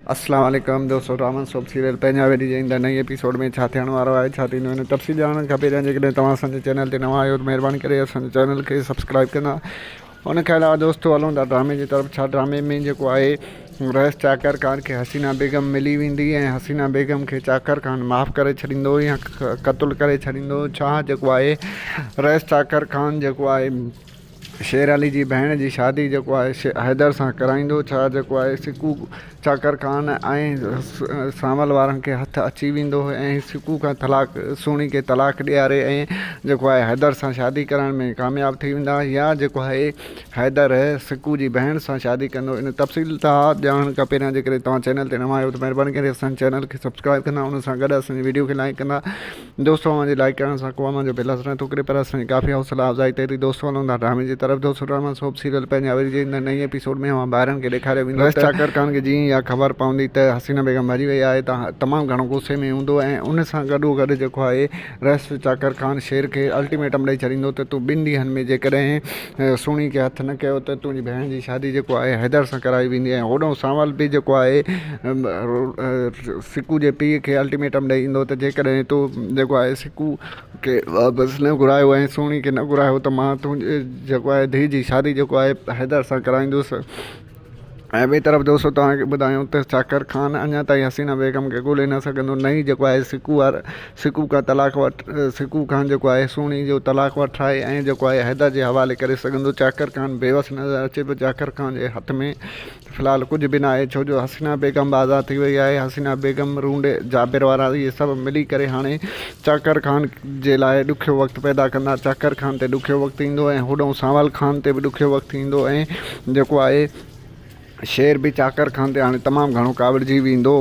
अस्सलाम वालेकुम दोस्तों, रामन सोप सीरियल पंहिंजा वेठी ईंदा नई एपिसोड में छा थियण वारो आहे, छा थींदो हिन तफ़सील ॼाणणु खपे। जेकॾहिं तव्हां असांजे चैनल ते नवां आहियो त महिरबानी करे असांजे चैनल खे सब्सक्राइब कंदा। उनखे अलावा दोस्तों हलूं था ड्रामे जी तरफ़। छा ड्रामे में जेको आहे रईस चाकर खान खे हसीना बेगम मिली वेंदी ऐं हसीना बेगम खे चाकर खान माफ़ु करे छॾींदो या क़तलु करे छॾींदो। छा जेको आहे रईस चाकर खान जेको आहे शेर अली जी भेण जी शादी जेको आहे हैदर सां कराईंदो। छा जेको आहे सिकू चाकर खान ऐं सावल वारनि खे हथु अची वेंदो ऐं सिकू खां तलाक सुहिणी खे तलाक ॾियारे ऐं जेको आहे हैदर सां शादी करण में कामयाबु थी वेंदा, या जेको आहे हैदर सिकू जी भेण सां शादी कंदो। इन तफ़सील तव्हां ॼाणणु खपे न। जेकॾहिं तव्हां चैनल ते नवां आहियो त महिरबानी करे असांजे चैनल खे सब्सक्राइब कंदा, उन सां गॾु असांजी वीडियो खे लाइक कंदा। दोस्तों मुंहिंजे लाइक करण सां को मुंहिंजो बिल असर नथो करे, पर असांजी काफ़ी हौसला अफ़ज़ाई थिए थी। दोस्तों हलूं था ड्रामे जी तरफ़। दोस्तों ड्रामा सोप सीरियल पंहिंजा वरी नई एपिसोड में ॿारनि खे ॾेखारियो वेंदो। रईस चाकर खान खे जीअं इहा ख़बर पवंदी त हसीना बेगम मरी वई आहे त तमामु घणो गुस्से में हूंदो ऐं उन सां गॾो गॾु जेको आहे रईस चाकर खान शेर खे अल्टीमेटम ॾेई छॾींदो त तूं 2 ॾींहंनि में जेकॾहिं सुहिणी खे हथु न कयो त तुंहिंजी भेण जी शादी जेको आहे हैदर सां कराई वेंदी। ऐं होॾो सावल बि जेको आहे सिकू जे पीउ खे अल्टीमेटम ॾेई ईंदो त जेकॾहिं तूं जेको आहे सिकू खे वापसि न घुरायो ऐं सुहिणी खे न घुरायो त मां तुंहिंजे जेको आहे धीउ जी शादी जेको आहे हैदर सां कराईंदुसि। ऐं ॿिए तरफ़ दोस्तों तव्हांखे ॿुधायूं त चाकर खान अञा ताईं हसीना बेगम खे ॻोल्हे न सघंदो। नई जेको आहे सिकू खां तलाक सिकू खान जेको आहे सुहिणी जो तलाक वठाए ऐं जेको आहे हैदर जे हवाले करे सघंदो। चाकर खान बेवस नज़र अचे पियो। चाकर खान जे हथ में फ़िलहाल कुझु बि न आहे, छो जो हसीना बेगम आज़ादु थी वई आहे। हसीना बेगम रूंडे जाबिर वारा इहे सभु मिली करे हाणे चाकर खान जे लाइ ॾुखियो वक़्तु पैदा कंदा। चाकर खान ते ॾुखियो वक़्तु ईंदो ऐं होॾो सावल खान ते बि ॾुखियो वक़्तु ईंदो ऐं जेको आहे शेर बि चाकर खान ते हाणे तमामु घणो काविड़जी वेंदो।